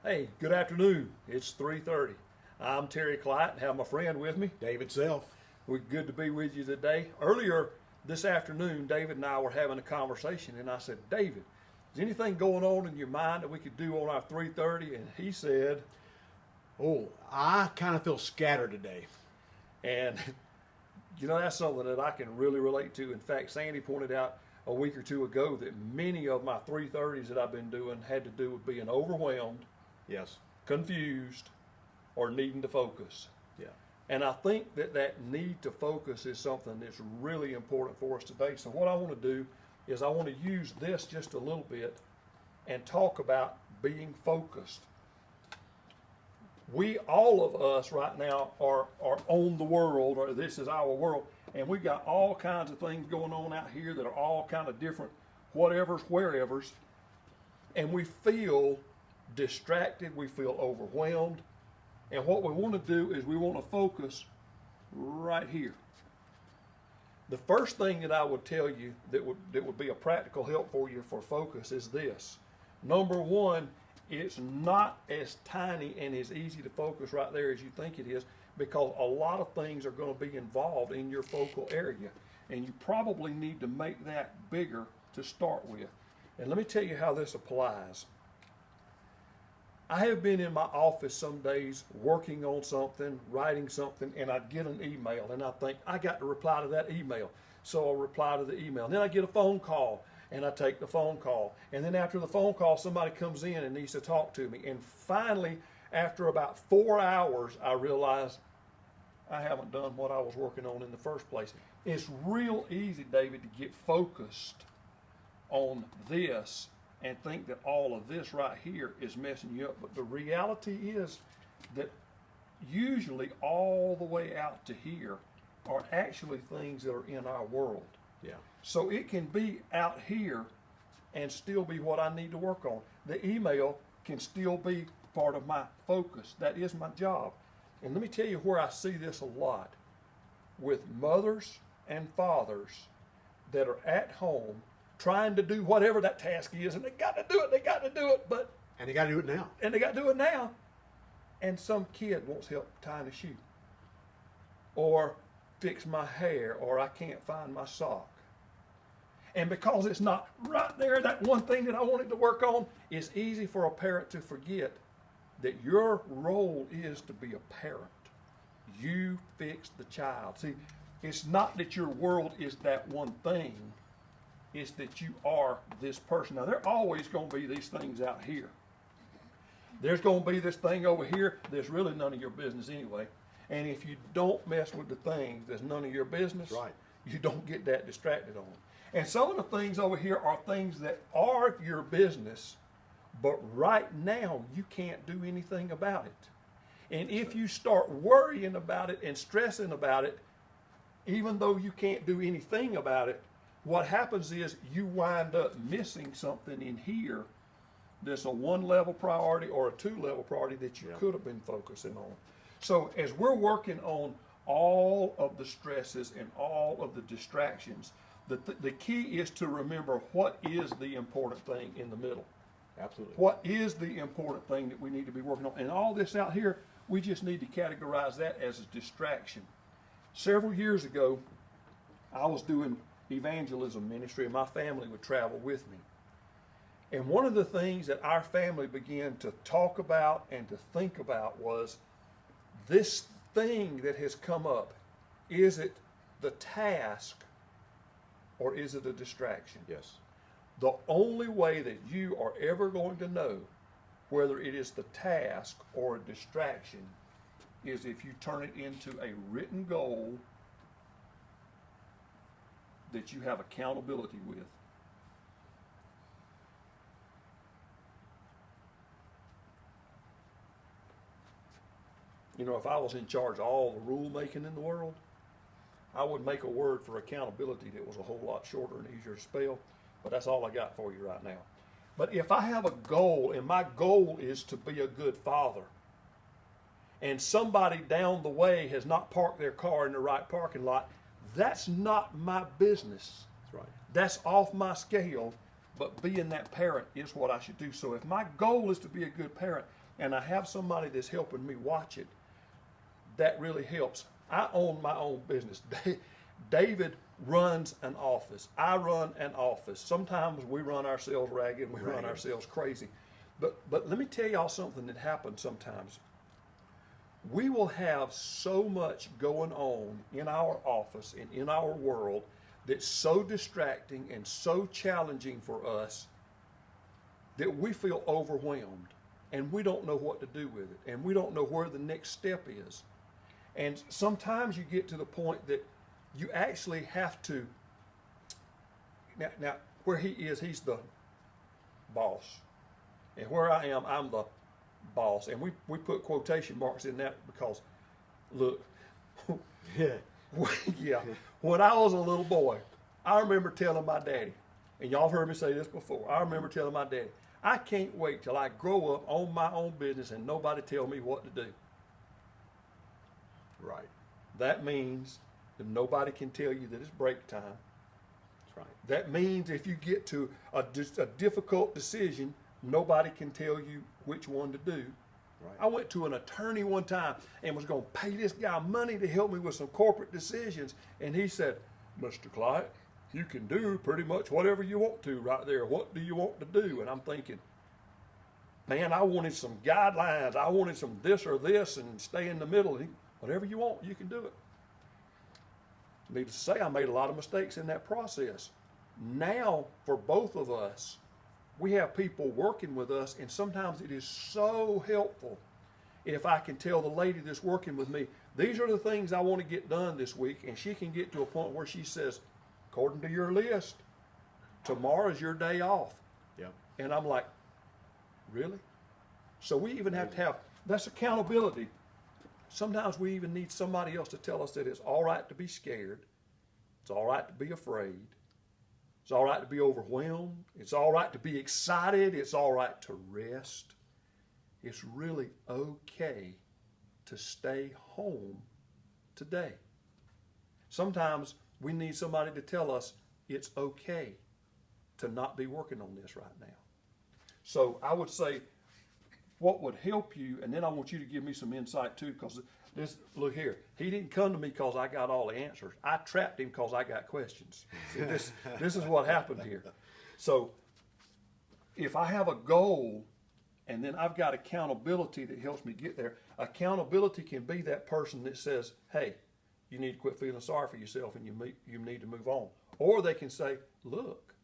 Hey, good afternoon. It's 3:30. I'm Terry Cliett and have my friend with me. David Self. We're good to be with you today. Earlier this afternoon, David and I were having a conversation, and I said, David, is anything going on in your mind that we could do on our 3:30? And he said, Oh, I kind of feel scattered today. and that's something that I can really relate to. In fact, Sandy pointed out a week or two ago that many of my 3:30s that I've been doing had to do with being overwhelmed, Yes. confused, or needing to focus. Yeah. And I think that need to focus is something that's really important for us today. So what I want to do is I want to use this just a little bit and talk about being focused. We, all of us right now are on the world, or this is our world, and we've got all kinds of things going on out here that are all kind of different whatevers, wherevers, and we feel distracted, we feel overwhelmed. And what we want to do is we want to focus right here. The first thing that I would tell you that would be a practical help for you for focus is this. Number one, it's not as tiny and as easy to focus right there as you think it is, because a lot of things are going to be involved in your focal area. And you probably need to make that bigger to start with. And let me tell you how this applies. I have been in my office some days working on something, writing something, and I get an email, and I think, I got to reply to that email. So I'll reply to the email. And then I get a phone call, and I take the phone call. And then after the phone call, somebody comes in and needs to talk to me. And finally, after about 4 hours, I realize I haven't done what I was working on in the first place. It's real easy, David, to get focused on this and think that all of this right here is messing you up. But the reality is that usually all the way out to here are actually things that are in our world. Yeah. So it can be out here and still be what I need to work on. The email can still be part of my focus. That is my job. And let me tell you where I see this a lot with mothers and fathers that are at home trying to do whatever that task is, and they got to do it, And you got to do it now. and they got to do it now. And some kid wants help tying a shoe, or fix my hair, or I can't find my sock. And because it's not right there, that one thing that I wanted to work on, it's easy for a parent to forget that your role is to be a parent. You fix the child. See, it's not that your world is that one thing. It's that you are this person. Now, there are always going to be these things out here. There's going to be this thing over here that's really none of your business anyway. And if you don't mess with the things that's none of your business, That's right. you don't get that distracted on. And some of the things over here are things that are your business, but right now you can't do anything about it. And if you start worrying about it and stressing about it, even though you can't do anything about it, what happens is you wind up missing something in here that's a 1-level priority or a 2-level priority that you could have been focusing on. So as we're working on all of the stresses and all of the distractions, the key is to remember what is the important thing in the middle. Absolutely. What is the important thing that we need to be working on? And all this out here, we just need to categorize that as a distraction. Several years ago, I was doing evangelism ministry, and my family would travel with me. And one of the things that our family began to talk about and to think about was this thing that has come up. Is it the task or is it a distraction? Yes. The only way that you are ever going to know whether it is the task or a distraction is if you turn it into a written goal that you have accountability with. You know, if I was in charge of all the rule making in the world, I would make a word for accountability that was a whole lot shorter and easier to spell, but that's all I got for you right now. But if I have a goal, and my goal is to be a good father, and somebody down the way has not parked their car in the right parking lot, that's not my business. That's right. That's off my scale, but being that parent is what I should do. So if my goal is to be a good parent, and I have somebody that's helping me watch it, that really helps. I own my own business. David runs an office. I run an office. Sometimes we run ourselves ragged and we run ourselves crazy. But let me tell y'all something that happens sometimes. We will have so much going on in our office and in our world that's so distracting and so challenging for us that we feel overwhelmed and we don't know what to do with it and we don't know where the next step is. And sometimes you get to the point that you actually have to, now where he is, he's the boss. And where I am, I'm the boss. And we put quotation marks in that because, look, yeah, when I was a little boy, I remember telling my daddy, and y'all heard me say this before, I remember telling my daddy, I can't wait till I grow up, own my own business, and nobody tell me what to do. Right. That means that nobody can tell you that it's break time. That's right. That means if you get to a difficult decision, nobody can tell you which one to do. Right. I went to an attorney one time and was going to pay this guy money to help me with some corporate decisions. And he said, Mr. Cliett, you can do pretty much whatever you want to right there. What do you want to do? And I'm thinking, man, I wanted some guidelines. I wanted some this or this and stay in the middle. Whatever you want, you can do it. Needless to say, I made a lot of mistakes in that process. Now, for both of us, we have people working with us, and sometimes it is so helpful if I can tell the lady that's working with me, these are the things I want to get done this week, and she can get to a point where she says, according to your list, tomorrow's your day off. Yeah. And I'm like, really? So we even have to have, that's accountability. Sometimes we even need somebody else to tell us that it's all right to be scared. It's all right to be afraid. It's all right to be overwhelmed. It's all right to be excited. It's all right to rest. It's really okay to stay home today. Sometimes we need somebody to tell us it's okay to not be working on this right now. So I would say what would help you, and then I want you to give me some insight too, because this, look here, he didn't come to me because I got all the answers. I trapped him because I got questions. See, this is what happened here. So if I have a goal and then I've got accountability that helps me get there, accountability can be that person that says, hey, you need to quit feeling sorry for yourself and you need to move on. Or they can say, look,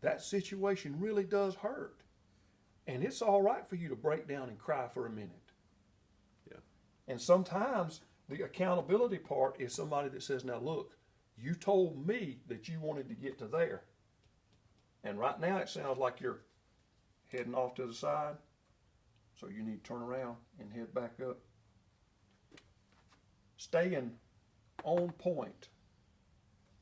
that situation really does hurt. And it's all right for you to break down and cry for a minute. Yeah. And sometimes the accountability part is somebody that says, now look, you told me that you wanted to get to there. And right now it sounds like you're heading off to the side. So you need to turn around and head back up. Staying on point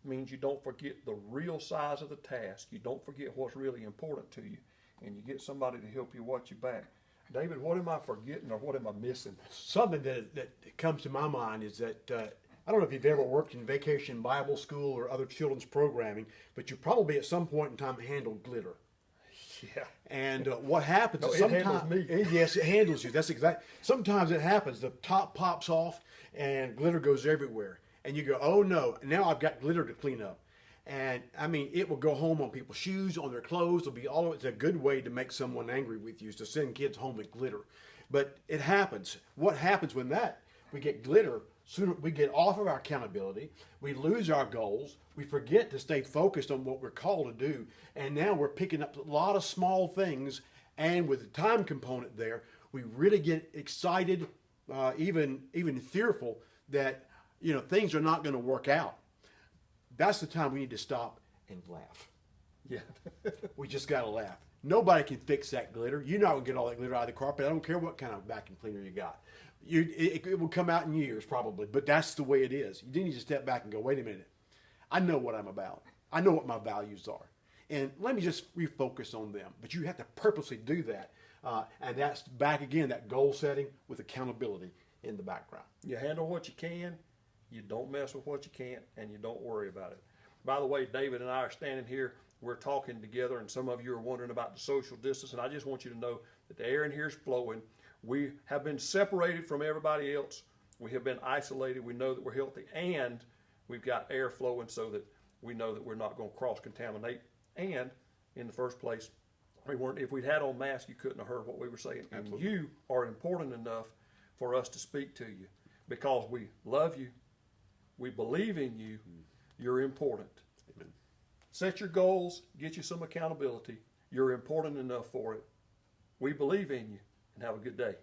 means you don't forget the real size of the task. You don't forget what's really important to you. And you get somebody to help you watch you back. David, what am I forgetting or what am I missing? Something that comes to my mind is that I don't know if you've ever worked in vacation Bible school or other children's programming, but you probably at some point in time handled glitter. Yeah. And what happens is it sometimes handles me. Yes, it handles you. That's exact. Sometimes it happens. The top pops off and glitter goes everywhere, and you go, "Oh no! Now I've got glitter to clean up." And I mean, it will go home on people's shoes, on their clothes. It'll be all. It's a good way to make someone angry with you is to send kids home with glitter. But it happens. What happens when we get glitter? Sooner we get off of our accountability. We lose our goals. We forget to stay focused on what we're called to do. And now we're picking up a lot of small things. And with the time component there, we really get excited, even fearful that things are not going to work out. That's the time we need to stop and laugh. Yeah. We just got to laugh. Nobody can fix that glitter. You're not going to get all that glitter out of the carpet. I don't care what kind of vacuum cleaner you got. It will come out in years probably, but that's the way it is. You need to step back and go, wait a minute. I know what I'm about. I know what my values are. And let me just refocus on them. But you have to purposely do that. And that's back again, that goal setting with accountability in the background. You handle what you can, you don't mess with what you can't, and you don't worry about it. By the way, David and I are standing here, we're talking together, and some of you are wondering about the social distance, and I just want you to know that the air in here is flowing. We have been separated from everybody else. We have been isolated. We know that we're healthy, and we've got air flowing so that we know that we're not going to cross-contaminate. And in the first place, if we'd had on masks, you couldn't have heard what we were saying. Absolutely. And you are important enough for us to speak to you because we love you. We believe in you. You're important. Amen. Set your goals. Get you some accountability. You're important enough for it. We believe in you, and have a good day.